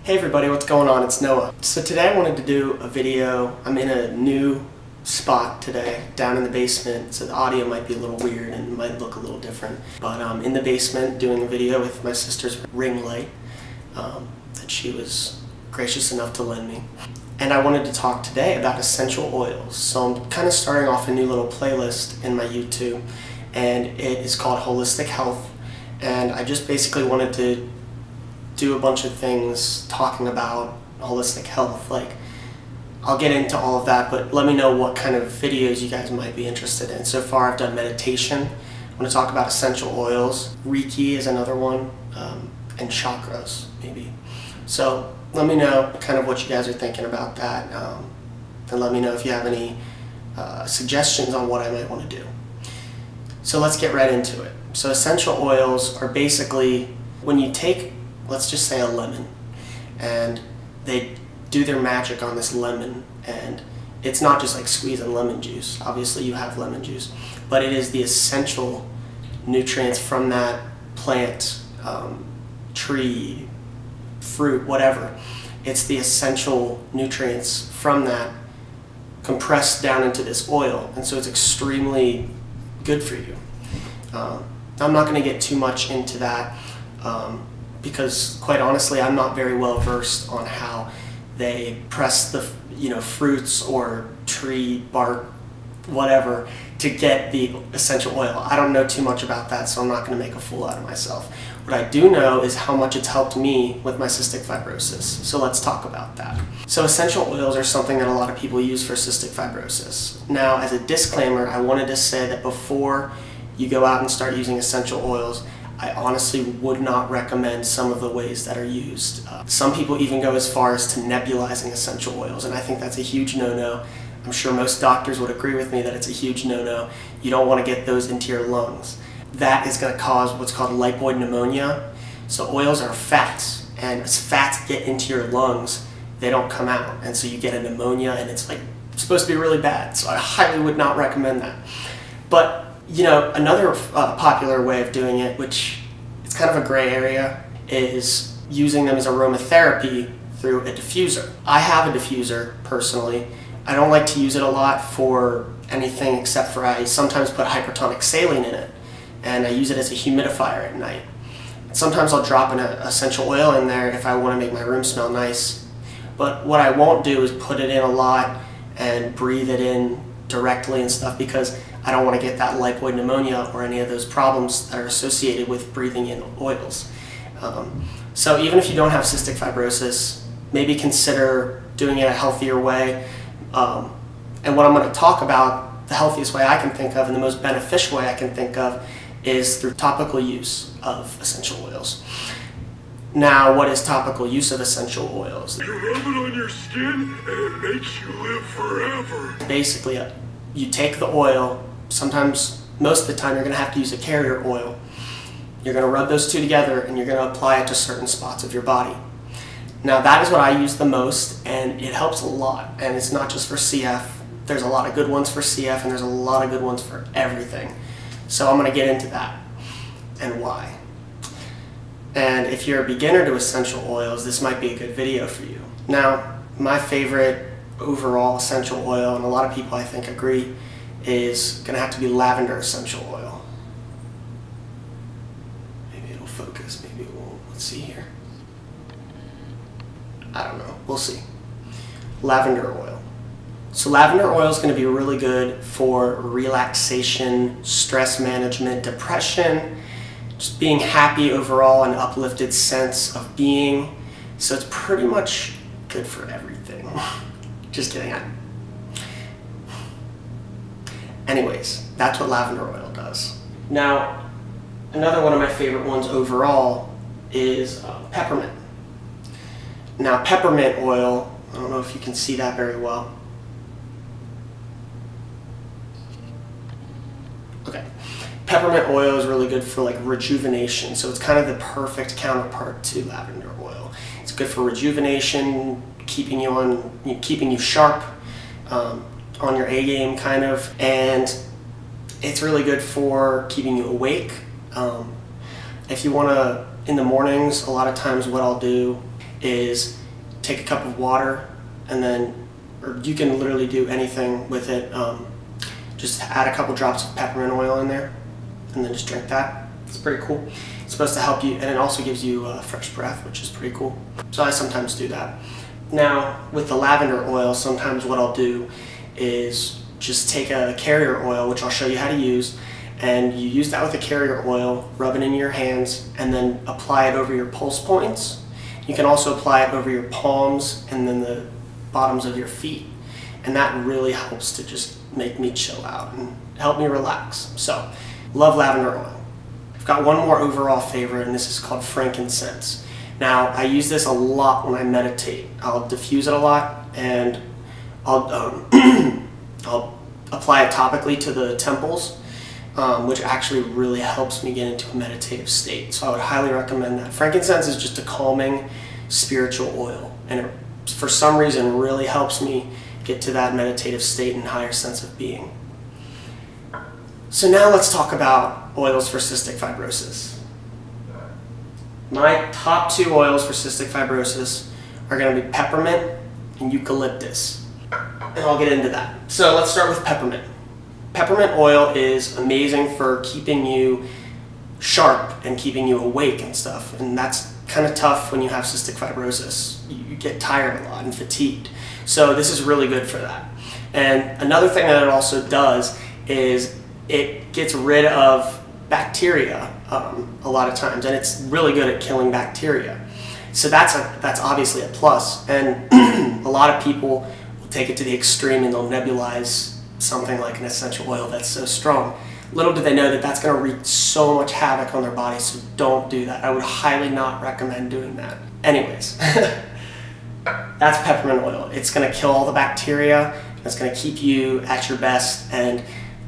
Hey everybody, what's going on? It's Noah. So today I wanted to do a video. I'm in a new spot today, down in the basement, so the audio might be a little weird and might look a little different. But I'm in the basement doing a video with my sister's ring light that she was gracious enough to lend me. And I wanted to talk today about essential oils. So I'm kind of starting off a new little playlist in my YouTube, and it is called Holistic Health. And I just basically wanted to do a bunch of things talking about holistic health. Like, I'll get into all of that, but let me know what kind of videos you guys might be interested in. So far I've done meditation. I want to talk about essential oils. Reiki is another one, and chakras maybe. So let me know kind of what you guys are thinking about that, and let me know if you have any suggestions on what I might want to do. So let's get right into it. So essential oils are basically when you take, let's just say, a lemon, and they do their magic on this lemon, and it's not just like squeezing lemon juice. Obviously you have lemon juice, but it is the essential nutrients from that plant, tree, fruit, whatever. It's the essential nutrients from that compressed down into this oil, and so it's extremely good for you. I'm not going to get too much into that because, quite honestly, I'm not very well versed on how they press the fruits or tree bark, whatever, to get the essential oil. I don't know too much about that, so I'm not going to make a fool out of myself. What I do know is how much it's helped me with my cystic fibrosis. So let's talk about that. So essential oils are something that a lot of people use for cystic fibrosis. Now, as a disclaimer, I wanted to say that before you go out and start using essential oils, I honestly would not recommend some of the ways that are used. Some people even go as far as to nebulizing essential oils, and I think that's a huge no-no. I'm sure most doctors would agree with me that it's a huge no-no. You don't want to get those into your lungs. That is going to cause what's called lipoid pneumonia. So oils are fats, and as fats get into your lungs, they don't come out, and so you get a pneumonia, and it's like supposed to be really bad. So I highly would not recommend that. But another popular way of doing it, which it's kind of a gray area, is using them as aromatherapy through a diffuser. I have a diffuser personally. I don't like to use it a lot for anything except for I sometimes put hypertonic saline in it, and I use it as a humidifier at night. And sometimes I'll drop an essential oil in there if I want to make my room smell nice. But what I won't do is put it in a lot and breathe it in directly and stuff, because I don't want to get that lipoid pneumonia or any of those problems that are associated with breathing in oils. So even if you don't have cystic fibrosis, maybe consider doing it a healthier way. And what I'm going to talk about, the healthiest way I can think of and the most beneficial way I can think of, is through topical use of essential oils. Now, what is topical use of essential oils? You rub it on your skin and it makes you live forever. Basically, you take the oil, sometimes, most of the time, you're going to have to use a carrier oil. You're going to rub those two together and you're going to apply it to certain spots of your body. Now, that is what I use the most, and it helps a lot. And it's not just for CF. There's a lot of good ones for CF, and there's a lot of good ones for everything. So I'm going to get into that and why. And if you're a beginner to essential oils, this might be a good video for you. Now, my favorite overall essential oil, and a lot of people I think agree, is going to have to be lavender essential oil. Maybe it'll focus, maybe it won't. Let's see here. I don't know. We'll see. Lavender oil. So lavender oil is going to be really good for relaxation, stress management, depression, just being happy overall, an uplifted sense of being. So it's pretty much good for everything. Just kidding. Anyways, that's what lavender oil does. Now, another one of my favorite ones overall is peppermint. Now, peppermint oil, I don't know if you can see that very well. Okay. Peppermint oil is really good for like rejuvenation, so it's kind of the perfect counterpart to lavender oil. It's good for rejuvenation, keeping you sharp, on your A game kind of, and it's really good for keeping you awake. If you want to, in the mornings, a lot of times what I'll do is take a cup of water and then, or you can literally do anything with it. Just add a couple drops of peppermint oil in there and then just drink that. It's pretty cool. It's supposed to help you, and it also gives you fresh breath, which is pretty cool. So I sometimes do that. Now with the lavender oil, sometimes what I'll do is just take a carrier oil, which I'll show you how to use, and you use that with a carrier oil, rub it in your hands, and then apply it over your pulse points. You can also apply it over your palms and then the bottoms of your feet, and that really helps to just make me chill out and help me relax. So, love lavender oil. I've got one more overall favorite, and this is called frankincense. Now, I use this a lot when I meditate. I'll diffuse it a lot, and I'll I'll apply it topically to the temples, which actually really helps me get into a meditative state. So I would highly recommend that. Frankincense is just a calming spiritual oil, and it, for some reason, really helps me get to that meditative state and higher sense of being. So now let's talk about oils for cystic fibrosis. My top 2 oils for cystic fibrosis are going to be peppermint and eucalyptus, and I'll get into that. So let's start with peppermint. Peppermint oil is amazing for keeping you sharp and keeping you awake and stuff, and that's kind of tough when you have cystic fibrosis. You get tired a lot and fatigued. So this is really good for that. And another thing that it also does is it gets rid of bacteria a lot of times, and it's really good at killing bacteria. So that's obviously a plus. And a lot of people will take it to the extreme and they'll nebulize something like an essential oil that's so strong. Little do they know that that's going to wreak so much havoc on their body, so don't do that. I would highly not recommend doing that. Anyways, that's peppermint oil. It's going to kill all the bacteria, and it's going to keep you at your best, and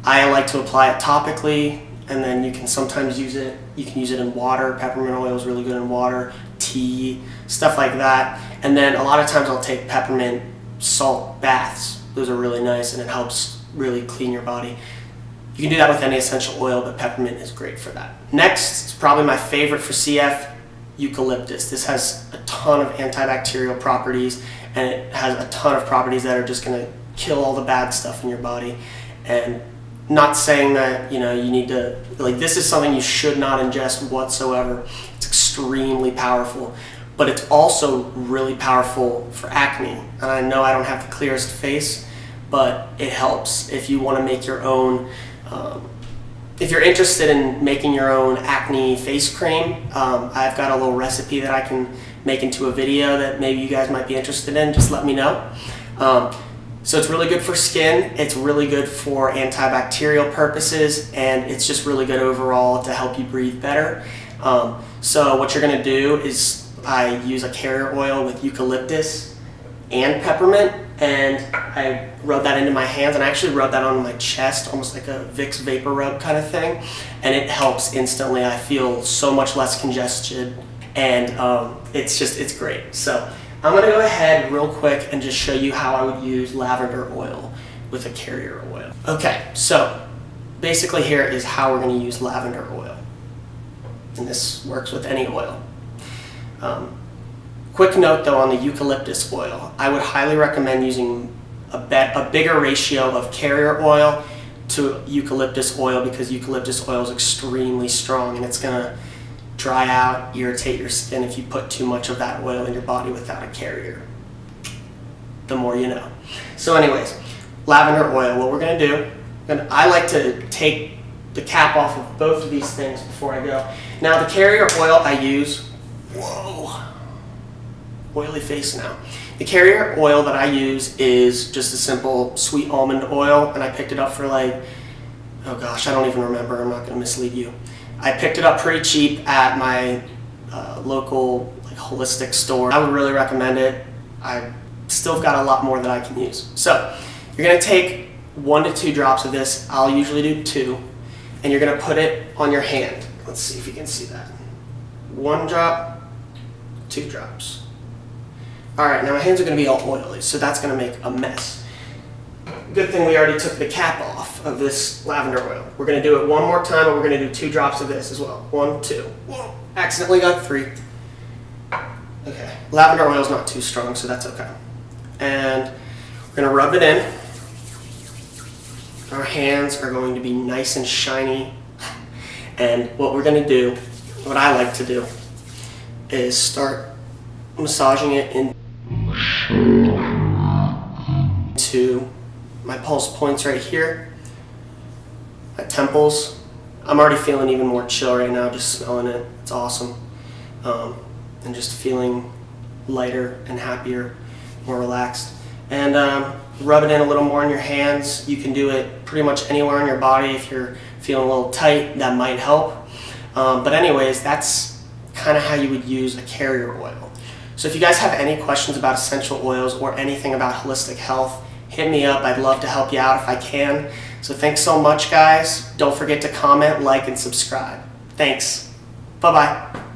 I like to apply it topically, and then you can sometimes use it. You can use it in water. Peppermint oil is really good in water, tea, stuff like that. And then a lot of times I'll take peppermint salt baths. Those are really nice, and it helps really clean your body. You can do that with any essential oil, but peppermint is great for that. Next is probably my favorite for CF, eucalyptus. This has a ton of antibacterial properties, and it has a ton of properties that are just going to kill all the bad stuff in your body. And not saying that, you know, you need to, like, this is something you should not ingest whatsoever. It's extremely powerful, but it's also really powerful for acne. And I know I don't have the clearest face, but it helps if you want to make your own. If you're interested in making your own acne face cream, I've got a little recipe that I can make into a video that maybe you guys might be interested in. Just let me know. So it's really good for skin, it's really good for antibacterial purposes, and it's just really good overall to help you breathe better. So what you're going to do is I use a carrier oil with eucalyptus and peppermint, and I rub that into my hands, and I actually rub that on my chest, almost like a Vicks vapor rub kind of thing, and it helps instantly. I feel so much less congested, and it's great. So I'm going to go ahead real quick and just show you how I would use lavender oil with a carrier oil. Okay, so basically here is how we're going to use lavender oil, and this works with any oil. Quick note though on the eucalyptus oil, I would highly recommend using a bigger ratio of carrier oil to eucalyptus oil, because eucalyptus oil is extremely strong and it's going to dry out, irritate your skin if you put too much of that oil in your body without a carrier. The more you know. So anyways, lavender oil, what we're going to do, and I like to take the cap off of both of these things before I go. Now the carrier oil I use, whoa, oily face now. The carrier oil that I use is just a simple sweet almond oil, and I picked it up for like, oh gosh, I don't even remember, I'm not going to mislead you. I picked it up pretty cheap at my local holistic store. I would really recommend it. I still got a lot more that I can use. So you're going to take 1 to 2 drops of this. I'll usually do 2, and you're going to put it on your hand. Let's see if you can see that. 1 drop, 2 drops. All right, now my hands are going to be all oily, so that's going to make a mess. Good thing we already took the cap off of this lavender oil. We're going to do it one more time, but we're going to do 2 drops of this as well. 1, 2. Whoa, accidentally got 3. Okay. Lavender oil is not too strong, so that's okay. And we're gonna rub it in. Our hands are going to be nice and shiny. And what we're gonna do, what I like to do, is start massaging it into my pulse points right here, my temples. I'm already feeling even more chill right now, just smelling it. It's awesome. And just feeling lighter and happier, more relaxed. And rub it in a little more in your hands. You can do it pretty much anywhere on your body. If you're feeling a little tight, that might help. But anyways, that's kind of how you would use a carrier oil. So if you guys have any questions about essential oils or anything about holistic health, hit me up. I'd love to help you out if I can. So thanks so much, guys. Don't forget to comment, like, and subscribe. Thanks. Bye-bye.